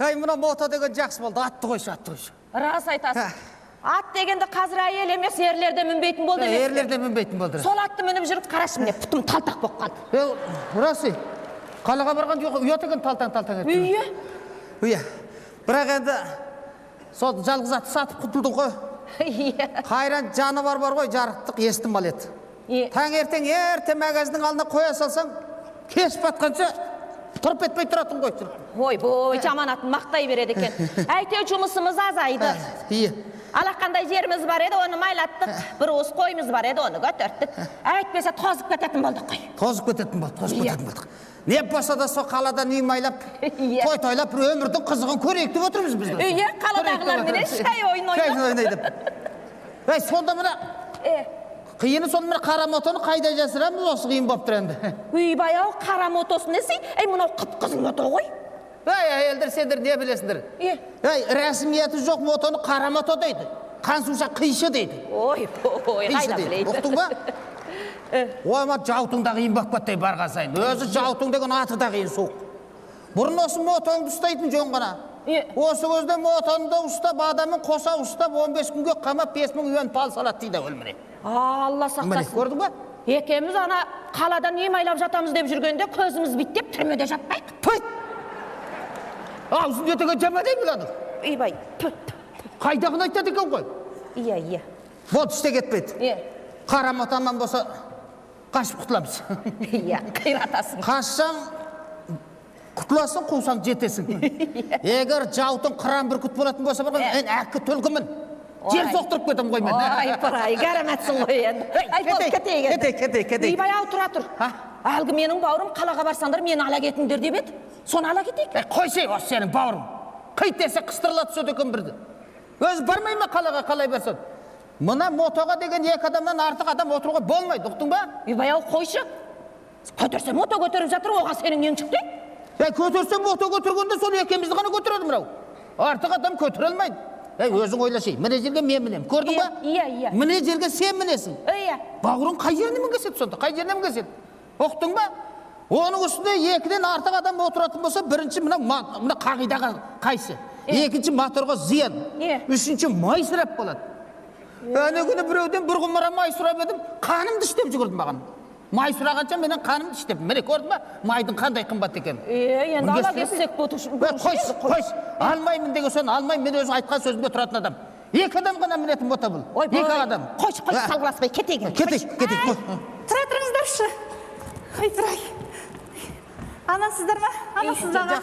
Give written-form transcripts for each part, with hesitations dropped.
Ай, мына мото деген жақсы болды. Атты қойшы, атты қойшы. Рас айтасың. Ат дегенде қазір әйел емес, ерлер де мінбейтін болды. Ерлер де мінбейтін болды. Сол атты мініп жүріп қарашы міне, пұтым талтақ болып қалды. Рас. Қалаға барған жоқ, ұят екен талтаң етті. Үйе? Үйе. Бірақ енді сол жалғыз атты сатып құтылдың ғой. Қайран жануар бар ғой, жарықтық естім бал еді. Таңертең ерте магазиннің алдына қоя салсаң, кеш батқанша тұрып етпей тұратын ғой. Ой, жаманатын мақтай береді екен. Әйтеу жұмысымыз азайды. Алақандай жеріміз бар еді, оны майлаттық. Бір уыс қойымыз бар еді, оны көтерттік. Әйтпесе тозып кететін болдық қой. Тозып кететін болдық. Не болса да сол қаладан үй майлап, той-тойлап, өмірдің қызығын көрейік деп отырмыз біз. Қаладағылар менен шай ойнайды. Сонда мына қиыны сол мына қара мотоны қайда жасырамыз, осы қиын болып тұр енді. Баяу қара мотосын десей, мынау қып-қызыл мото ғой. Әйелдер, сендер не білесіңдер? Рәсімияті жоқ мотоны қара мото дейді. Қансуша қишы дейді. Ой, қайда білейді. Ұқтың ба? Ойма жаутың да қиын бақ бәттей барға сайын. Өзі жаутың деген аты да қиын суық. Бұрын осы мотоңды ұстайтын жөн ғана. Осы көзде мотоңды ұстап, адамын қоса ұстап, 15 күнге қамап 5000 үйен пал салат дейді өлміне. Алла сақтасын. Көрдің ба? Екеміз ана қаладан үй майлап жатамыз деп жүргенде көзіміз биттеп түрмеде жатпайық. Тойт! Аузын етеге жама дейді бұлады. Бай, қайдағын айтады екен ғой? Иә. Вот істе кетпейді. Қара мотаман болса, қашып құтыламыз. Иә, қиратасың. Қашсаң, құтыласың, қусаң жетесің. Егер жаутың қыран бүркіт болатын болса, мен әккі түлкімін. Жер соқтырып кетім ғой мен. Ой, пырай, гараматсың ғой енді. Кетейік. Баяу тұра тұр. Әлгі менің бауырым қалаға барсаңдар мені ала кетіңдер деп еді. Соны ала кетейік. Қойсай, осы сенің бауырым. Қайт десе қыстырылады сөйді екен бірді. Өзі бармай ма қалаға қалай барсын? Мына мотоға деген екі адамнан артық адам отыруға болмайды, ұқтың ба? Баяу қойшы. Көтерсе мото көтеріп жатыр, оған сенің нең шықты? Көтерсе мото көтергенде сол екемізді ғана көтереді мынау. Артық адам көтере алмайды. Өзің ойлашай, міне жерге мен мінем, көрдің ба? Иә. Міне жерге сен мінесің. Бауырың қай жеріне мінгеседі сонда? Қай жеріне мінгеседі? Ұқтың ба? Оның үстінде екіден артық адам отыратын болса, бірінші мына қағидаға қайсы? Екінші моторға зиян. Үшінші майсырап болады. Әне күні біреуден бір құмара май сұрап едім, қанымды іштеп жүгірдім маған. Май сұрағанша менен қанымды іштеп. Міне көрдің ба? Майдың қандай қымбат екен. Енді ала кетсек бұтышын. Қойш, алмаймын деген соны алмаймын, мен өзің айтқан сөзімде тұратын адам. Екі адам ғана мінетін мота бұл. Екі адам. Қойш, салғыласпай, кетейін. Кетейік. Тұра тұрыңыздаршы. Ой, тұрай. Анасыздар ма? Анасыздар ма?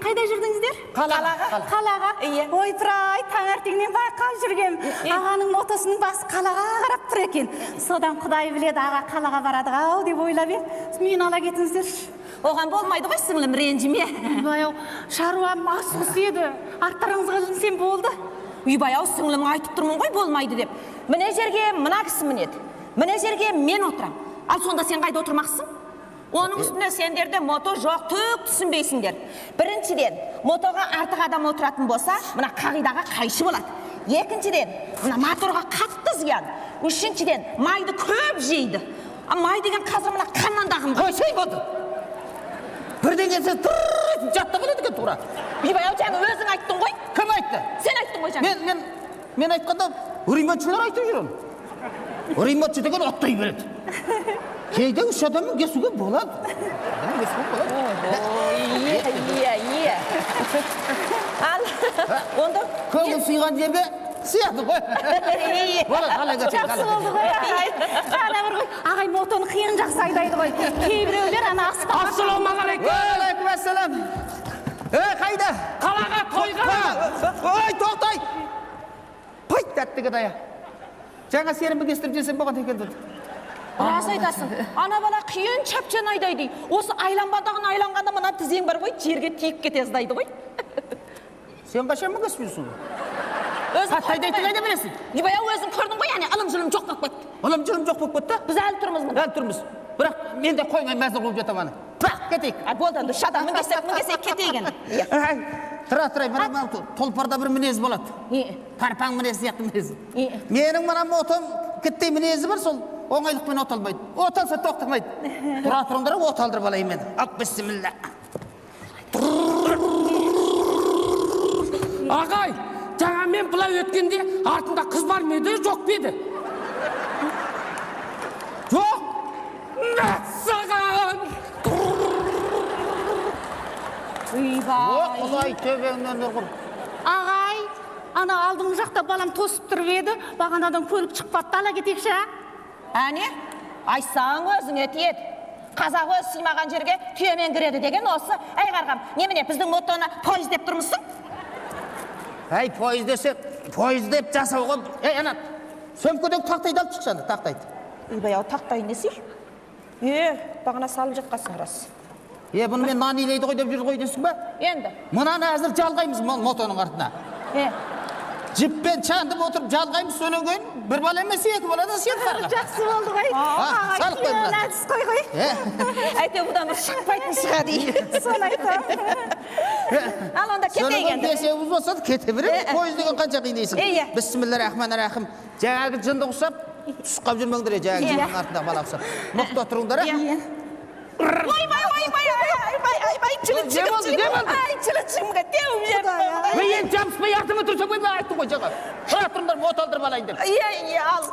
Қайда жүрдіңіздер? Қалаға. Ой, тұрай, таңертеңнен байқап жүргем. Ағаның мотосының басы қалаға қарап тұр екен. Содан Құдай біледі, аға қалаға барады-ау деп ойлап ем. Мен ала кетіңіздерші. Оған болмайды ғой, сіңлім, ренжіме. Баяу, шаруам асығыс еді. Арттарыңызға жүрсем болды. Баяу, сіңлім, айтып тұрмын ғой, болмайды деп. Міне жерге мына кісі мінеді. Міне жерге мен отырам. Ал сонда сен қайда отырмақсың? Оның үстінде сендерде мото жоқ, түк түсінбейсіңдер. Біріншіден, мотоға артық адам отыратын болса, мына қағидаға қайшы болады. Екіншіден, мына моторға қатты зиян. Үшіншіден, майды көп жейді. Май деген қазір мына қаннандағым. Қойсай болды. Бірден келсе тұрып жатты болады екен тура. Баяу, жаңа өзің айттың ғой. Кім айтты? Сен айттың ғой жаңа. Мен айтқанда ремонтшылар айтып жүрмін. Ремонтшы деген оттай береді. Кейде үш адамын кесуге болады. Иә. Онда көңіл сыйған жерге сияды ғой. Жақсы болды ғой. Ана бір ғой, ағай мотоны қиын жақсы айдайды ғой. Кейбіреулер ана аспаға. Ассалаумағалейкум. Уағалейкум ассалам. Қайда? Қалаға, тойға. Ой, тоқтай. Пайт, тәттігі дая. Жаңа серімі кестіріп жесем болған екен деді. Рас айтасың. Ана бала қиын чапчан айдайды. Осы айланғанда мына тізең бар ғой, жерге тиіп кетездайды ғой. Сен қашан мұң кеспейсің? Қайда білесің? Баяу өзің көрдің ғой, яғни ылым-жылым жоқ болып кетті. Ылым-жылым жоқ болып кетті? Біз әлі тұрмыз мұнда. Әлі тұрмыз. Бірақ мен де қоймай мәзір болып жатам аны. Бірақ кетейік. Болды, шадан мінгесек кетейген. Тұра, мына толпарда бір мінез болады. Тарпаң мінез сияқты мінез. Менің мына мотом кеттей мінезі бар, сол оңайлықпен оталмайды. Оталса тоқтамайды. Тұра тұрыңдар, оталдырып алайын мен. Ақ, бісміллә. Ағай, жаңа мен бұлай өткенде артында қыз бар ма еді, жоқ па еді? Жоқ? Мәссаған! Құлай төбеңнен ұрғыр. Ағай, ана алдыңғы жақта балам тосып тұрып еді, бағанадан көлік шықпатты, ала кетекші. Әне, айсаң өзіңе тиеді. Қазақ өз сыймаған жерге түйемен кіреді деген осы. Әй қарғам, немене біздің мотоны пойыз деп тұрмысың? Әй, пойыз десек, пойыз деп жасауға... Әй, ана, сөмкеден тақтайды алып шықшаны, тақтайды. Баяу тақтай несі? Бағана салып жатқасың рас. Бұны мен нан илейді ғой деп жүр ғой дейсің ба? Енді. Мұнаны әзір жалғаймыз мотоның артына. Жіппен чандып отырып жалғаймыз, сонан кейін бір бала емес екі бала да сен қарға. Жақсы болды ғой. Салық қой бұдан. Әдіс қой. Әйте бұдан бір шықпайтын шығады. Соны айтам. Ал онда кетейік енді. Сонан бесеуіміз болса кете береміз, пойыз деген қанша қиындайсың. Бісмиллахиррахманиррахим. Жаңағы жынды құсап, түсіп жүрмеңдер, жаңағы жынның артында бала құсап. Мықты отырыңдар. Мен жабыспай артыма тұрсам ғой, мен айттым ғой жаңа. Тұрыңдар, мот алдырып алайын деп. Ал.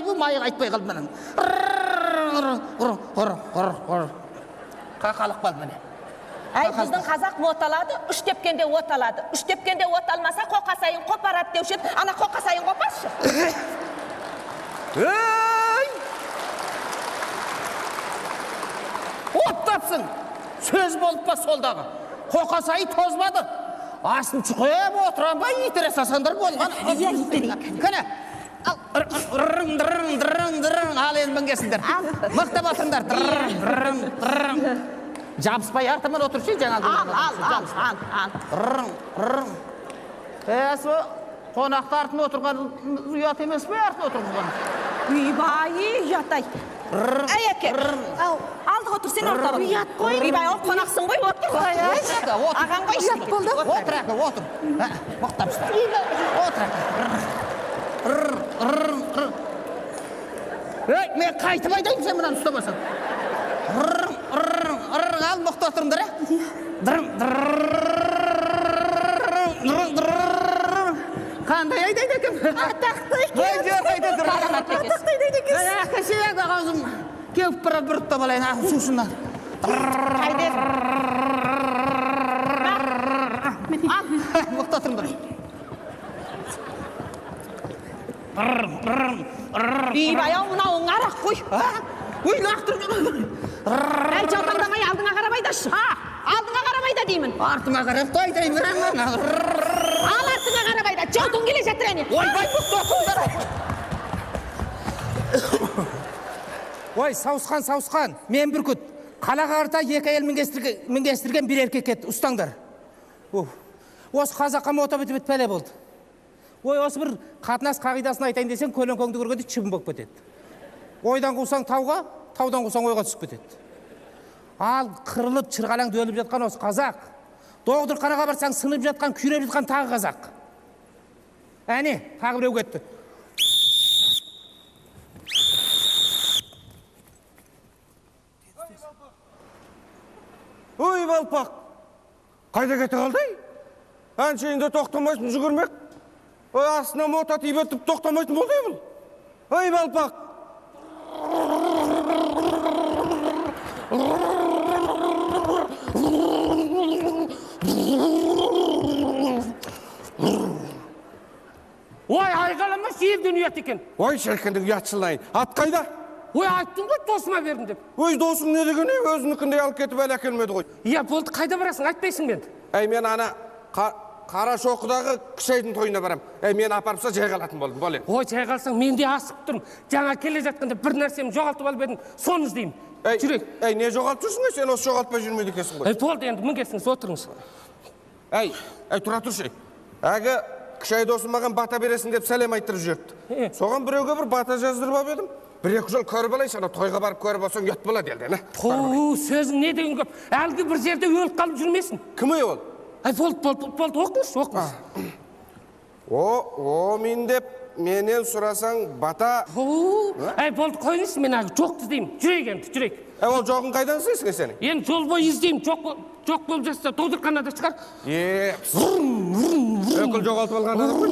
Бұл майық айтпай қалды менің. Қақалық қалды мене. Әй, біздің қазақ мот алады, үш тепкенде от алады. Үш тепкенде от алмаса, қоқасайын қопарады деуші еді. Ана қоқасайын қопаршы. Оттапсың, сөз болып па солдағы. Қоқасайы тозбады. Асын чұқып отыран ба, итере сасандар болған. Кәне, ал енді мінгесіңдер. Мықтап отырыңдар. Жабыспай артымен отыршы, жаңағы. Ал. Әсі, қонақты артын отырған ұят емес пе, артын отырған? Үйбайы, ұятай. Әйеке, алдық отыр, сен ортаға. Ұят қой. Үйбай, ол қонақсың ғой, отыр. Аған ғой, ұят болды. Отыр әкі, отыр. Мықтапсың. Отыр әкі. Мен қайтып айтайын сен мұнан ұстамасын. Ал мықты отырыңдар, қандай айдайды екен? Атақты екен. Кәсек ағазым кеуіп бара бір ұттап алайын, сусыннан. Мықты отырыңдар. Үйбай-ау, мынауың арақ қой. Ой, лақтырып. Әй, жаутаңдамай, алдыңа қарамайдашы. Алдыңа қарамайда деймін. Артыма қарап тайтайын бірәңін. Ал артыңа қарамайда, жаутың келе жатыр әне. Ойбай, мықты отырыңдар. Ой, сауысқан. Мен бүркіт. Қалаға қарта екі әйел мінгестірген бір еркек кетті. Ұстаңдар. Осы қазаққа мота бітіп пәле болды. Ой, осы бір қатынас қағидасын айтайын десең, көлеңкеңді көргенде чыбын болып кетеді. Ойдан қусаң тауға, таудан қусаң ойға түсіп кетеді. Ал қырылып, чырғалаңды өліп жатқан осы қазақ. Доғдырханаға барсаң, сынып жатқан, күйреп жатқан тағы қазақ. Әне, тағы біреу кетті. Ой, балпақ, қайда кете қалдай? Әншейінде тоқтамайсың жүгірмек. Ой, астына мота тибетіп тоқтамайтын болды бұл. Ой, балпақ. Ой, айғалама сейілден ұят екен. Ой, шіркіндің ұятшылайын. Ат қайда? Ой, айттың ғой, досыма бердім деп. Ой, досың не деген өзінікіндей алып кетіп әлі әкелмеді ғой. Иә, болды, қайда барасың, айтпайсың мен. Әй, мен ана қара шоқыдағы кішайдың тойына барам. Әй, мен апарыпса жай қалатын болдым, бол енді. Ой, жай қалсаң, мен де асып тұрмын. Жаңа келе жатқанда бір нәрсемді жоғалтып алып едім, соны іздеймін. Жүрек. Әй, не жоғалтып жүрсің ғой, сен осы жоғалтпай жүрмейді екенсің ғой. Болды енді, мінгесіңіз, отырыңыз. Әй, тұра тұршы. Әгі кішай досым маған бата бересің деп сәлем айттырып жүрді. Соған біреуге бір бата жаздырып алып едім. Бір-екі жыл көріп алайын, сені тойға барып көріп алсаң ұят болады елден. Сөзің не деген көп. Әлгі бір жерде өліп қалып жүрмесін. Кім ол? Болды, оқыңыз. О, мен деп менен сұрасаң бата. Болды, қойыңыз, мен әлгі жоқты деймін. Жүрек енді, жүрек. Ол жоғын қайдан іздейсің сені? Енді жол бойы іздеймін, жоқ болып жатса толтырқанада шығар. Өкіл жоғалтып алған адам ғой.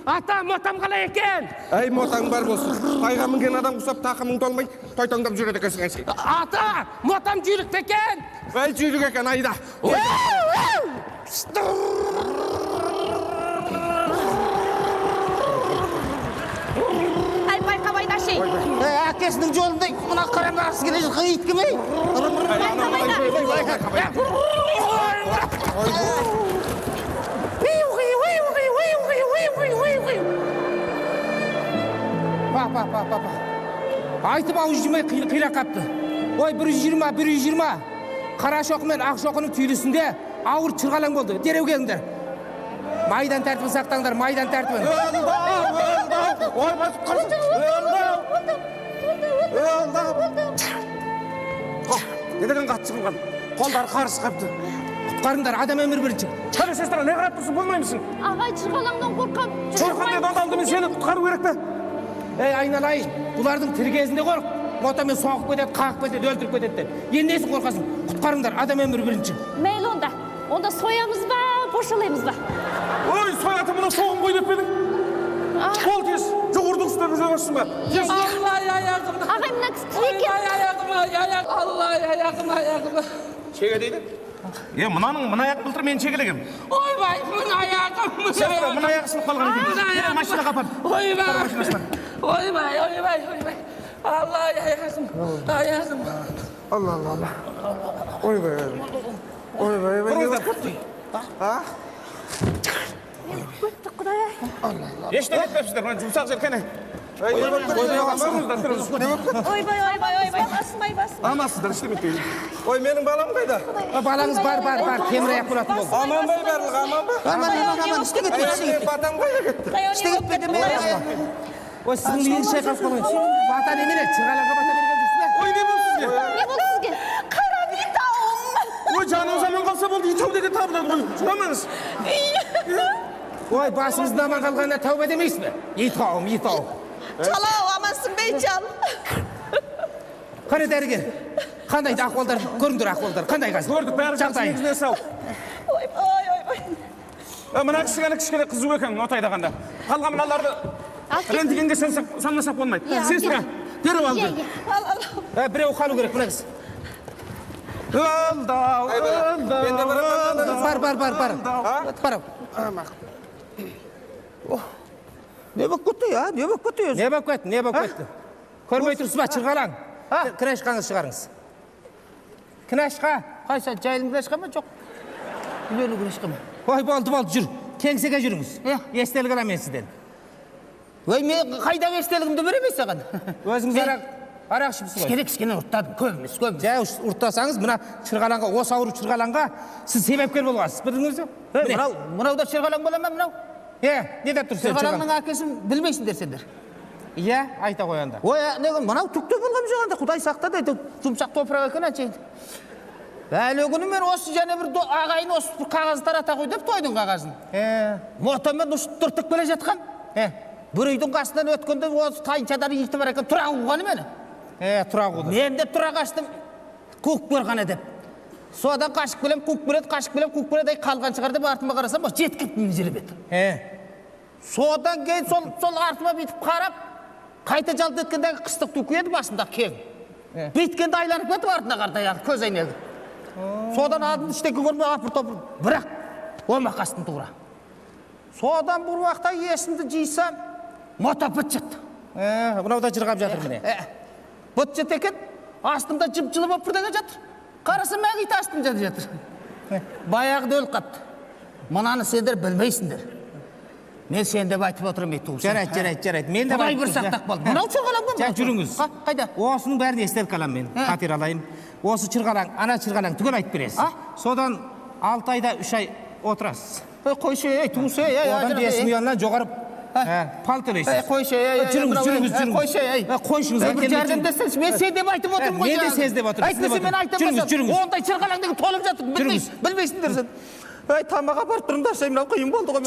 Атам қалай екен? Әй, мотаң бар болсын. Тайға мінген адам құсап тақымың толмай, тойтаңдап жүреді екенсің әсей. Ата, мотам жүйрікті екен. Әй, жүйрік екен, айда. Байқабайдашы. Әкесінің жолында мына қараңғасы келе жатқан ит кім ей? Папа. Айтып ауыз жимай қира қапты. Ой, 120. Қара шоқы мен ақ шоқының түйілісінде ауыр чырғалаң болды. Дереу келіңдер. Майдан тәртібін сақтаңдар, майдан тәртібін. Недеген қатты шығылған? Қолдары қарсы қапты. Құтқарыңдар, адам өмір бірінші. Қара сестра, не қарап тұрсың, болмаймысың? Ағай чырғалаңнан қорқам. Қорқам деді, алды мен сені құтқару керек пе? Ей, айналайын, бұлардың тірі кезінде қорқ. Мотамен соғып кетеді, қағып кетеді, өлтіріп кетеді деп. Енді несін қорқасың? Құтқарыңдар, адам өмір бірінші. Мейлі онда. Онда соямыз ба, бошалаймыз ба? Ой, сояты мұна соғым қой деп педің? Қол тез, жоғырдың үстері жөбірсің ба? Ағай, Ағай, мына кісі кім екен? Шеге дейді? Мынаның мына аяқ бұлтыр мен шегелегем. Ойбай, мына аяғым. Сестра, мына аяқ сынып қалған екен. Машина қапан. Ойбай. Allah аяғым. Allah. Ойбай. Еште кетпепсіздер, мына жұмсақ жер кәне. Ойбай, басынбай. Амасыздар, іштеметтейді. Ой, менің балам қайда? Балаңыз бар, темір аяқ болатын болды. Аман бай барлық, аман ба? Аман, іште кетпеді. Батам қайда кетті? Іште кетпеді ме? Ой, сіздің үйіңіз шайқалып қалмайды. Бата немене, чырғалаңға бата берген жүрсіз бе? Ой, не болып сізге? Не болды сізге? Қарап итауым. Ой, жаныңыз аман қалса болды, итау деген табылады ғой. Шыдамаңыз. Ой, басыңыздың аман қалғанына тәуба демейсіз бе? Итауым. Жалау, амансың бей жан. Қане дәрігер, қандай ахуалдар, көріңдер ахуалдар, қандай қазір? Көрдік, бәрі жақсы негізіне сау. Ойбай. Мына кішкене қызу екен, отайдағанда. Қалған мыналарды рентгенге санасақ болмайды. Сестра, беріп алды. Біреу қалу керек, мына қыз. Бар. Не болып кетті, а? Не болып кетті? Не болып кетті? Көрмей тұрсыз ба, чырғалаң? Кінәшқаңыз шығарыңыз. Кінәшқа? Қайса, жайылым кінәшқа ма, жоқ? Үйлелі кінәшқа ма? Ой, болды, жүр. Кеңсеге жүріңіз. Естелік алам мен сізден. Ой, мен қайдағы естелігімді беремей саған? Өзіңіз арақ ішіпсіз ғой. Кішкене ұрттадым, көп емес. Жай ұрттасаңыз, мына чырғалаңға, осы ауру чырғалаңға сіз себепкер болғансыз. Білдіңіз бе? Мынау да чырғалаң бола ма, мынау? Не деп тұрсыз? Чырғалаңның әкесін білмейсіңдер сендер. Иә, айта қоянда. Ой, мынау түкте болғам жоғанда, Құдай сақтады, жұмсақ топырақ екен әншейін. Әлі күні мен осы және бір ағайын осы қағазы тарата қой деп тойдың қағазын. Мотамен тұртып келе жатқан. Бір үйдің қасынан өткенде осы тайыншадан ешті бар екен, тұра қуғаны мені. Тұра қуды. Мен де тұра қаштым, көк көрғаны деп. Содан қашып келем, көк көреді, қалған шығар деп артыма қарасам, жеткіп мен жеріп еді. Содан кейін сол артыма бүйтіп қарап, қайта жалт еткендегі қыстық түкі еді басында кең. Бүйткенде айланып кетіп артына қардай көз айнегі. Содан алдын іштегі көрмей апыр-топыр, бірақ олмақ қастын тура. Содан бір уақытта есімді жийсам, мота бұт жықты. Мынау да жырғап жатыр міне. Бұт жыт екен, астымда жып-жылы боп бірдеңе жатыр. Қарасам мәғит астым жатыр. Баяғыда өл қапты. Мынаны сендер білмейсіңдер. Мен сен деп айтып отырмын, ей туғысын. Жарайды. Мен де Құдай бір сақтақ болды. Мынау чырғалаң ба? Жүріңіз. Қайда? Осының бәрін естелік алам мен. Қатер алайын. Осы чырғалаң, ана чырғалаң түгел айтып бересіз. Содан 6 айда 3 ай отырасыз. Қойшы, ей, туғысы, ей. Одан бесін ұянынан жоғарып пал төлейсіз. Қойшы, ей. Жүріңіз. Қойшы, ей. Қойшыңыз. Бір жәрдемдесеңіз, мен сен деп айтып отырмын ғой. Мен де сез деп отырмын. Айтмесе мен айтамын. Ондай чырғалаң деген толып жатыр. Білмейсіңдер сен. Ай, тамаға барып тұрыңдар, мынау қиын болды ғой.